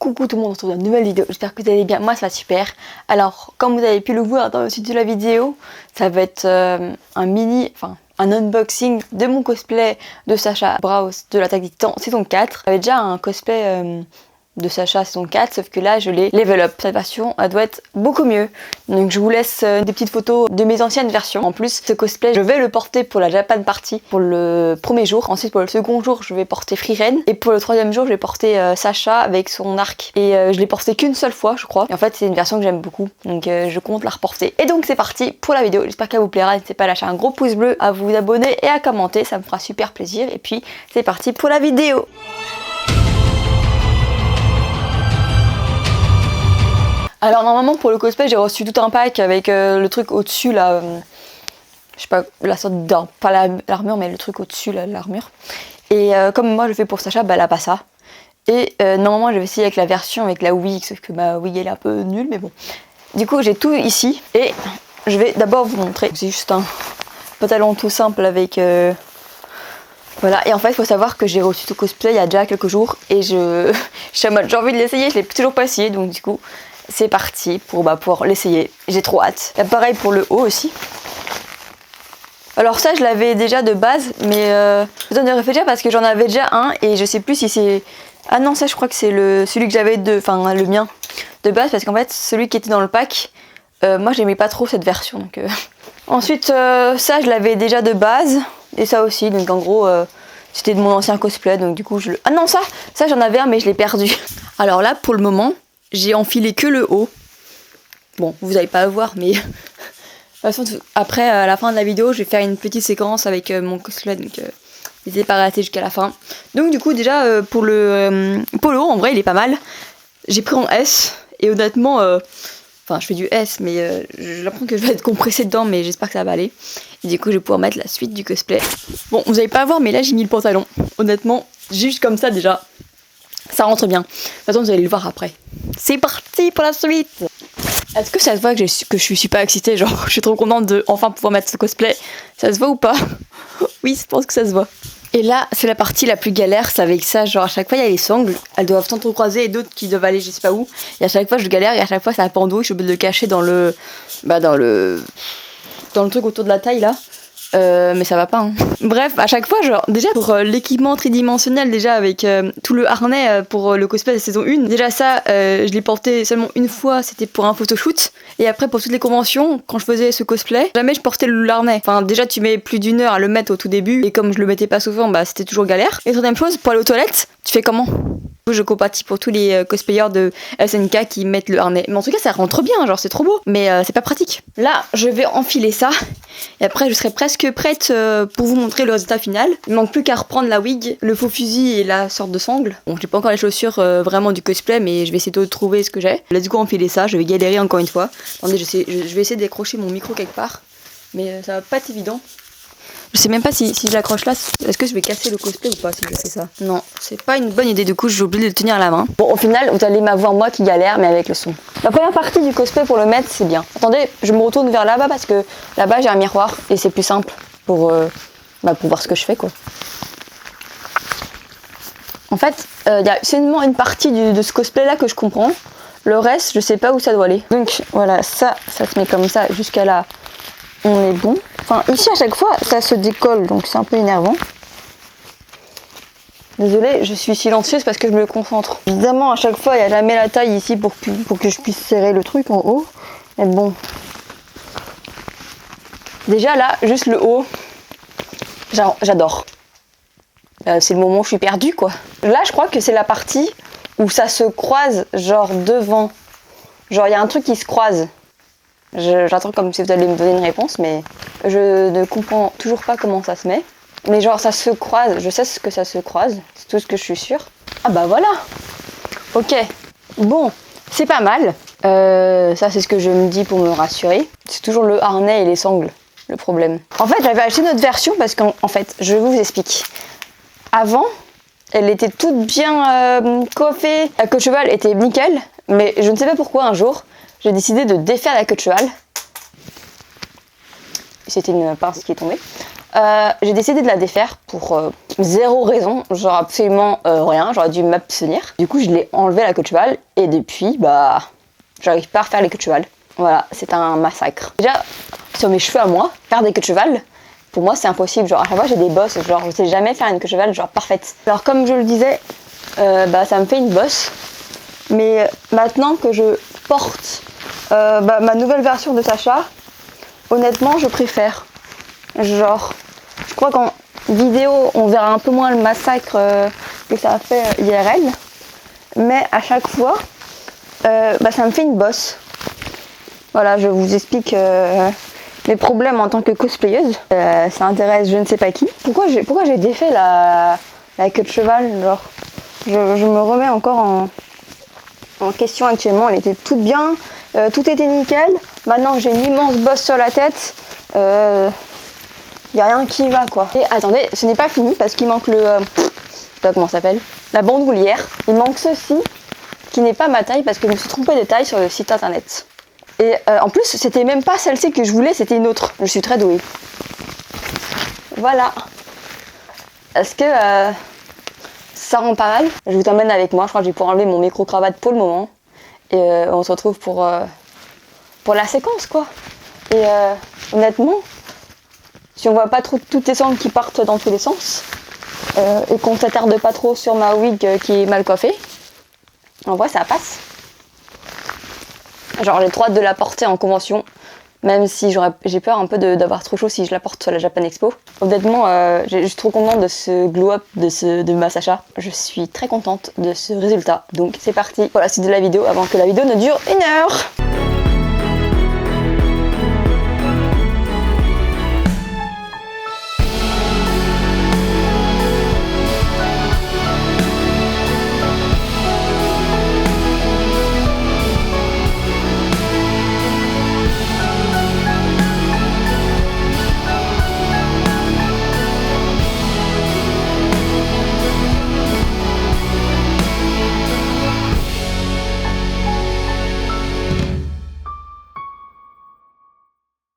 Coucou tout le monde, on se retrouve dans une nouvelle vidéo, j'espère que vous allez bien, moi ça va super. Alors comme vous avez pu le voir dans le titre de la vidéo, ça va être un unboxing de mon cosplay de Sacha Braus de l'Attaque des Titans saison 4. J'avais déjà un cosplay de Sacha saison 4, sauf que là je l'ai level up. Cette version elle doit être beaucoup mieux. Donc je vous laisse des petites photos de mes anciennes versions. En plus ce cosplay je vais le porter pour la Japan Party pour le premier jour. Ensuite pour le second jour je vais porter Frieren. Et pour le troisième jour je vais porter Sacha avec son arc. Et je l'ai porté qu'une seule fois je crois. Et en fait c'est une version que j'aime beaucoup. Donc je compte la reporter. Et donc c'est parti pour la vidéo. J'espère qu'elle vous plaira. N'hésitez pas à lâcher un gros pouce bleu, à vous abonner et à commenter. Ça me fera super plaisir. Et puis c'est parti pour la vidéo. Alors normalement pour le cosplay j'ai reçu tout un pack avec le truc au-dessus là, je sais pas, la sorte d'armure, pas l'armure mais le truc au-dessus là, l'armure. Et comme moi je fais pour Sacha, bah elle a pas ça. Et normalement j'avais essayé avec la version avec la wig, sauf que ma wig elle est un peu nulle mais bon. Du coup j'ai tout ici et je vais d'abord vous montrer. C'est juste un pantalon tout simple avec... Voilà, et en fait il faut savoir que j'ai reçu ce cosplay il y a déjà quelques jours et je suis en mode j'ai envie de l'essayer, je l'ai toujours pas essayé donc du coup... C'est parti pour pouvoir l'essayer, j'ai trop hâte. Et pareil pour le haut aussi. Alors ça je l'avais déjà de base, mais besoin de réfléchir parce que j'en avais déjà un et je sais plus si c'est... Ah non ça je crois que c'est celui que j'avais le mien de base parce qu'en fait celui qui était dans le pack, moi j'aimais pas trop cette version. Donc, Ensuite ça je l'avais déjà de base et ça aussi, donc en gros c'était de mon ancien cosplay donc du coup je le... Ah non ça j'en avais un mais je l'ai perdu. Alors là pour le moment... J'ai enfilé que le haut. Bon, vous n'allez pas le voir, mais... de toute façon, après, à la fin de la vidéo, je vais faire une petite séquence avec mon cosplay. Donc, n'hésitez pas à rester jusqu'à la fin. Donc, du coup, déjà, pour le haut, en vrai, il est pas mal. J'ai pris en S. Et honnêtement... Enfin, je fais du S, mais j'ai l'impression que je vais être compressée dedans, mais j'espère que ça va aller. Et du coup, je vais pouvoir mettre la suite du cosplay. Bon, vous n'allez pas voir, mais là, j'ai mis le pantalon. Honnêtement, juste comme ça, déjà. Ça rentre bien. De toute façon, vous allez le voir après. C'est parti pour la suite. Est-ce que ça se voit que je suis super excitée? Genre, je suis trop contente de enfin pouvoir mettre ce cosplay. Ça se voit ou pas? Oui, je pense que ça se voit. Et là, c'est la partie la plus galère. C'est avec ça, genre à chaque fois, il y a les sangles. Elles doivent s'entrecroiser et d'autres qui doivent aller je sais pas où. Et à chaque fois, je galère et à chaque fois, ça pendouille. Je suis obligée de le cacher dans le truc autour de la taille là. Mais ça va pas hein. Bref, à chaque fois genre déjà pour l'équipement tridimensionnel déjà avec tout le harnais pour le cosplay de saison 1, déjà ça je l'ai porté seulement une fois, c'était pour un photoshoot. Et après pour toutes les conventions, quand je faisais ce cosplay, jamais je portais le harnais. Enfin déjà tu mets plus d'1 heure à le mettre au tout début et comme je le mettais pas souvent, bah c'était toujours galère. Et troisième chose, pour aller aux toilettes, tu fais comment? Je compatis pour tous les cosplayers de SNK qui mettent le harnais. Mais en tout cas ça rentre bien, genre c'est trop beau. Mais c'est pas pratique. Là je vais enfiler ça. Et après je serai presque prête pour vous montrer le résultat final. Il manque plus qu'à reprendre la wig, le faux fusil et la sorte de sangle. Bon j'ai pas encore les chaussures vraiment du cosplay mais je vais essayer de trouver ce que j'ai. Let's go enfiler ça, je vais galérer encore une fois. Attendez je vais essayer de décrocher mon micro quelque part. Mais ça va pas être évident. Je sais même pas si j'accroche là, est-ce que je vais casser le cosplay ou pas si je fais ça? Non, c'est pas une bonne idée, du coup j'ai oublié de le tenir à la main. Bon au final vous allez m'avoir moi qui galère mais avec le son. La première partie du cosplay pour le mettre c'est bien. Attendez, je me retourne vers là-bas parce que là-bas j'ai un miroir et c'est plus simple pour voir ce que je fais quoi. En fait, il y a seulement une partie de ce cosplay là que je comprends. Le reste je sais pas où ça doit aller. Donc voilà, ça se met comme ça jusqu'à là. On est bon. Enfin, ici à chaque fois, ça se décolle, donc c'est un peu énervant. Désolée, je suis silencieuse parce que je me concentre. Évidemment, à chaque fois, il n'y a jamais la taille ici pour que je puisse serrer le truc en haut. Mais bon. Déjà là, juste le haut, j'adore. C'est le moment où je suis perdue, quoi. Là, je crois que c'est la partie où ça se croise, genre devant. Genre, il y a un truc qui se croise. J'attends comme si vous allez me donner une réponse, mais je ne comprends toujours pas comment ça se met. Mais genre ça se croise, je sais ce que ça se croise, c'est tout ce que je suis sûre. Ah bah voilà. Ok, bon, c'est pas mal. Ça c'est ce que je me dis pour me rassurer. C'est toujours le harnais et les sangles, le problème. En fait j'avais acheté notre version parce qu'en fait, je vous explique. Avant, elle était toute bien coiffée, la queue de cheval était nickel, mais je ne sais pas pourquoi un jour, j'ai décidé de défaire la queue de cheval. C'était une pince qui est tombée. j'ai décidé de la défaire pour zéro raison, genre absolument rien, j'aurais dû m'abstenir. Du coup je l'ai enlevé la queue de cheval et depuis bah j'arrive pas à refaire les queues de cheval. Voilà, c'est un massacre. Déjà sur mes cheveux à moi, faire des queues de cheval, pour moi c'est impossible, genre à chaque fois j'ai des bosses, genre je sais jamais faire une queue de cheval genre parfaite. Alors comme je le disais, bah ça me fait une bosse, mais maintenant que je porte ma nouvelle version de Sacha, honnêtement je préfère. Genre, je crois qu'en vidéo on verra un peu moins le massacre que ça a fait IRL, mais à chaque fois ça me fait une bosse. Voilà, je vous explique mes problèmes en tant que cosplayeuse. Ça intéresse je ne sais pas qui. Pourquoi j'ai défait la queue de cheval, genre je me remets encore en question actuellement. Elle était toute bien, tout était nickel. Maintenant j'ai une immense bosse sur la tête. Y a rien qui va quoi. Et attendez, ce n'est pas fini parce qu'il manque le... je sais pas comment ça s'appelle. La bandoulière. Il manque ceci qui n'est pas ma taille parce que je me suis trompée de taille sur le site internet. Et en plus, c'était même pas celle-ci que je voulais, c'était une autre. Je suis très douée. Voilà. Est-ce que ça rend pas mal? Je vous emmène avec moi. Je crois que je vais pouvoir enlever mon micro-cravate pour le moment. Et on se retrouve pour la séquence quoi. Et honnêtement, si on voit pas trop toutes les sangles qui partent dans tous les sens et qu'on s'attarde pas trop sur ma wig qui est mal coiffée, en vrai ça passe. Genre j'ai trop hâte de la porter en convention, même si j'ai peur un peu d'avoir trop chaud si je la porte sur la Japan Expo. Honnêtement, je suis trop contente de ce glow up de ma Sacha. Je suis très contente de ce résultat. Donc c'est parti pour la suite de la vidéo avant que la vidéo ne dure 1 heure.